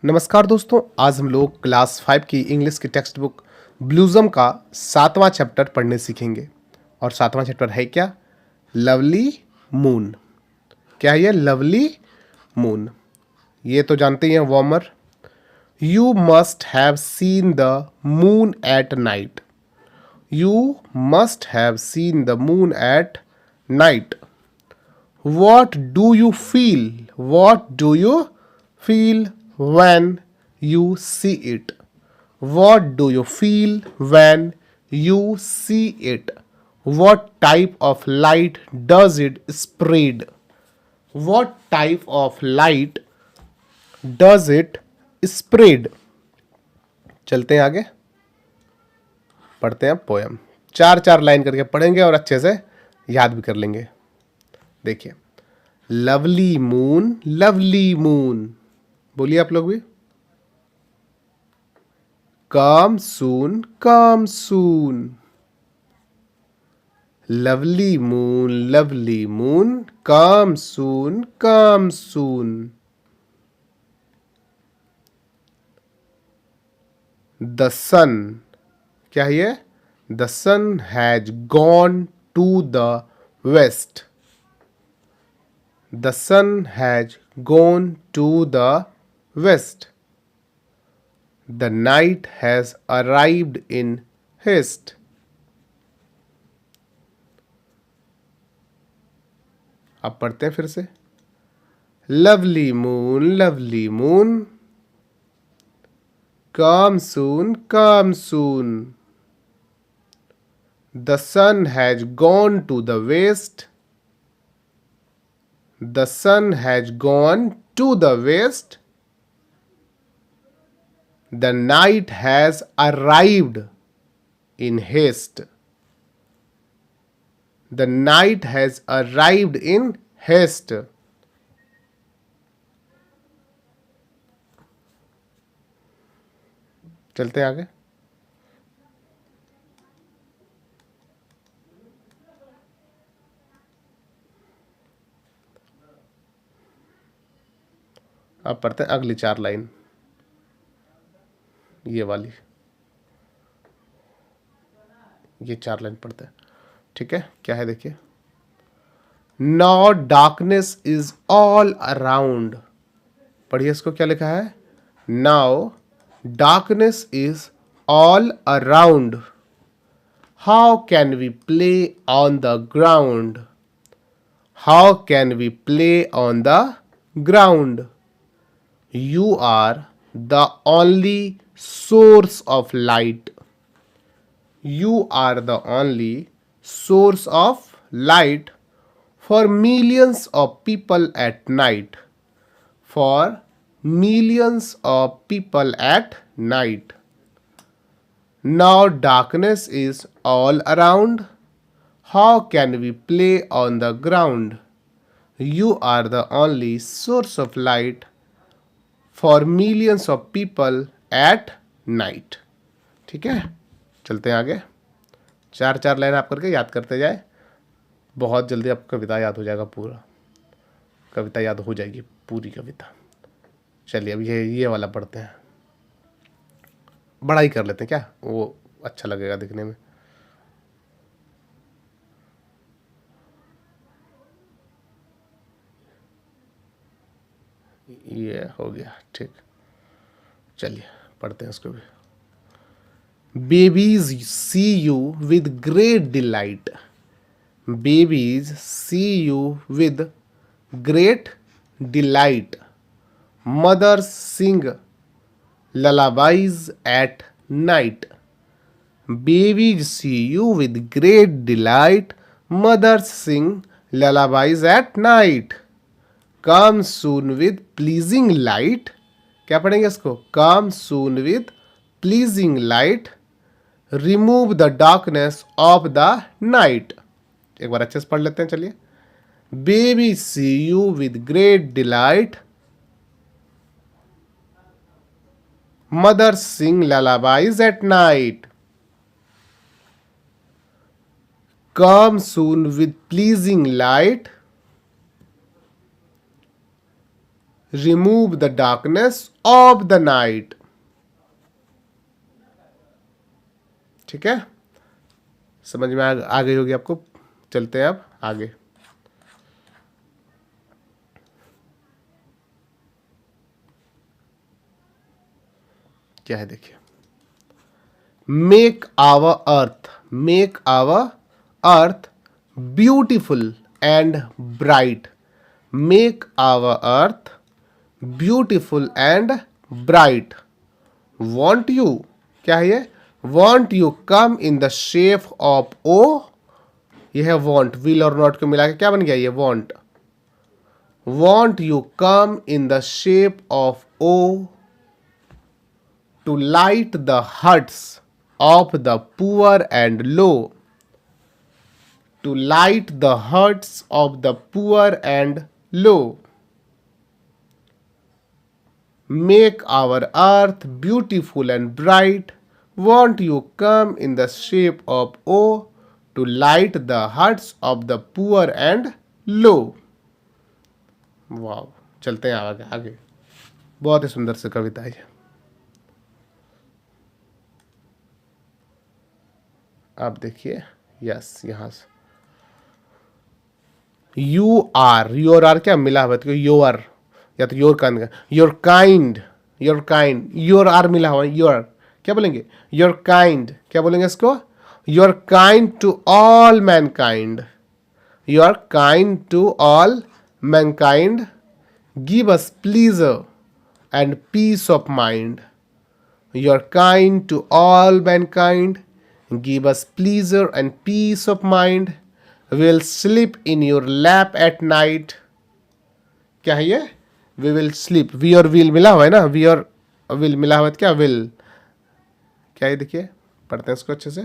नमस्कार दोस्तों, आज हम लोग क्लास 5 की इंग्लिश की टेक्स्ट बुक ब्लूज़म का 7वां चैप्टर पढ़ने सीखेंगे। और 7वां चैप्टर है क्या? Lovely moon. क्या है ये? Lovely moon. ये तो जानते ही हैं, warmer. You must have seen the moon at night. You must have seen the moon at night. What do you feel? What do you feel when you see it? What do you feel when you see it? What type of light does it spread? What type of light does it spread? चलते हैं आगे, पढ़ते हैं poem. चार चार line करके पढ़ेंगे और अच्छे से याद भी कर लेंगे। देखिए, लवली मून, लवली मून। बोलिए आप लोग भी। Come soon, come soon. Lovely moon, lovely moon, come soon, come soon. The sun, क्या है ये? The sun has gone to the west. The sun has gone to the west. The night has arrived in haste. अब पढ़ते हैं फिर से। Lovely moon, lovely moon, come soon, come soon. The sun has gone to the west. The sun has gone to the west. The night has arrived in haste. The night has arrived in haste. चलते हैं आगे। अब पढ़ते हैं अगली चार line, ये वाली। ये चार लाइन पढ़ते हैं, ठीक है? क्या है देखिए। Now darkness is all around. पढ़िए इसको, क्या लिखा है? Now darkness is all around. How can we play on the ground? How can we play on the ground? You are the only source of light. You are the only source of light for millions of people at night. For millions of people at night. Now darkness is all around. How can we play on the ground? You are the only source of light for millions of people at night. ठीक है, चलते हैं आगे। चार चार line आप करके याद करते जाए, बहुत जल्दी आपको कविता याद हो जाएगा। पूरा कविता याद हो जाएगी, पूरी कविता। चलिए अब ये वाला पढ़ते हैं। बड़ा ही कर लेते हैं, क्या वो अच्छा लगेगा दिखने में। ये हो गया, ठीक। चलिए पढ़ते हैं उसको भी। Babies see you with great delight. Babies see you with great delight. Mothers sing lullabies at night. Babies see you with great delight. Mothers sing lullabies at night. Come soon with pleasing light. क्या पढ़ेंगे इसको? Come soon with pleasing light. Remove the darkness of the night. एक बार अच्छे से पढ़ लेते हैं, चलिए। Babies see you with great delight. Mothers sing lullabies at night. Come soon with pleasing light. Remove the darkness of the night. ठीक है, समझ में आ गई होगी आपको। चलते हैं अब आगे। क्या है देखिए, make our earth beautiful and bright. Make our earth beautiful and bright. Won't you, क्या है ये, won't you come in the shape of O. यह है वॉन्ट, विल और नॉट को मिला के क्या बन गया ये won't. Won't you come in the shape of O to light the huts of the poor and low. To light the huts of the poor and low. Make our earth beautiful and bright. Won't you come in the shape of O to light the huts of the poor and low? वाह, चलते हैं आगे आगे। बहुत ही सुंदर सी कविता है। आप देखिए, यस, यहां से यू आर, योर आर क्या मिला हुआ है, योर या तो your kind, your kind, your kind, your R मिला हुआ है, योर क्या बोलेंगे, योर काइंड, क्या बोलेंगे इसको, your kind to all mankind. Your kind to all mankind, give us pleasure and peace of mind. Your kind to all mankind, give us pleasure and peace of mind. We'll sleep in your lap at night. क्या है ये, we will sleep, we और will मिला हुआ है ना, we और will मिला हुआ है, क्या will, क्या है देखिए, पढ़ते हैं इसको अच्छे से।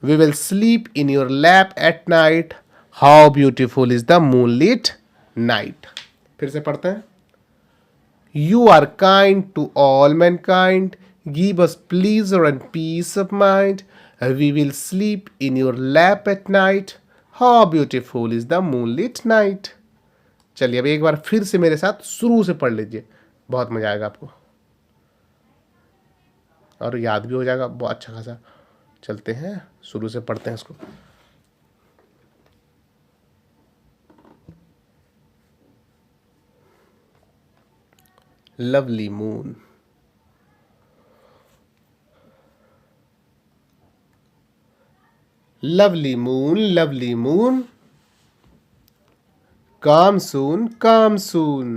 We will sleep in your lap at night. How beautiful is the moonlit night. फिर से पढ़ते हैं। You are kind to all mankind. Give us pleasure and peace of mind. We will sleep in your lap at night. How beautiful is the moonlit night. चलिए अब एक बार फिर से मेरे साथ शुरू से पढ़ लीजिए, बहुत मजा आएगा आपको और याद भी हो जाएगा बहुत अच्छा खासा। चलते हैं शुरू से पढ़ते हैं इसको। Lovely moon, lovely moon, lovely moon, come soon, come soon.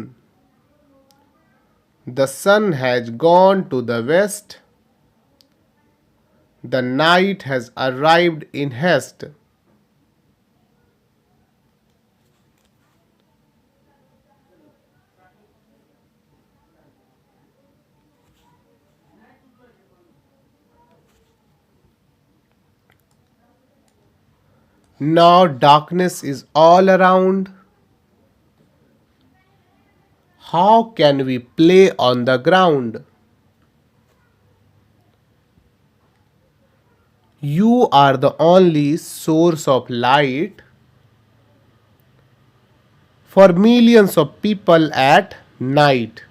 The sun has gone to the west, the night has arrived in haste. Now darkness is all around. How can we play on the ground? You are the only source of light for millions of people at night.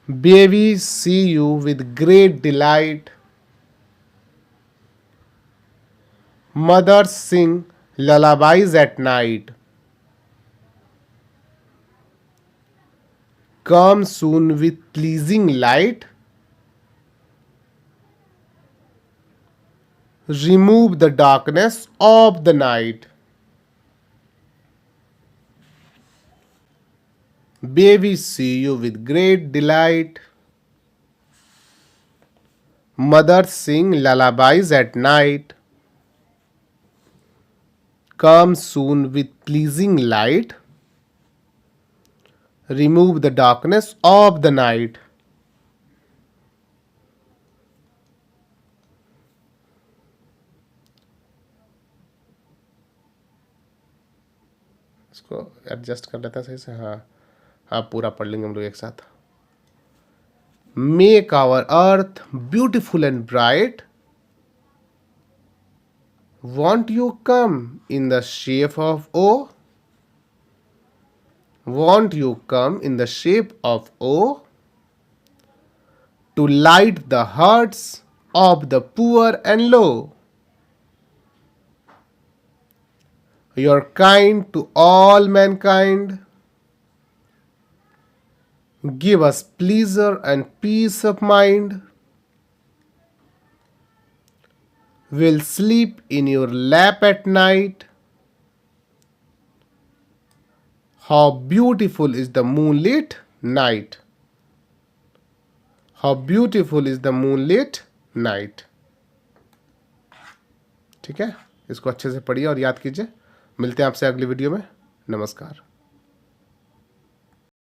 Babies see you with great delight. Mothers sing lullabies at night. Come soon with pleasing light. Remove the darkness of the night. Babies see you with great delight. Mothers sing lullabies at night. Come soon with pleasing light. Remove the darkness of the night. इसको adjust कर लेता है सही से। हाँ, हाँ पूरा पढ़ लेंगे हम लोग एक साथ। make our earth beautiful and bright. Won't you come in the shape of O? Won't you come in the shape of O to light the hearts of the poor and low? You're kind to all mankind. Give us pleasure and peace of mind. We'll sleep in your lap at night. How beautiful is the moonlit night. How beautiful is the moonlit night. ठीक है, इसको अच्छे से पढ़िए और याद कीजिए। मिलते हैं आपसे अगली वीडियो में। नमस्कार।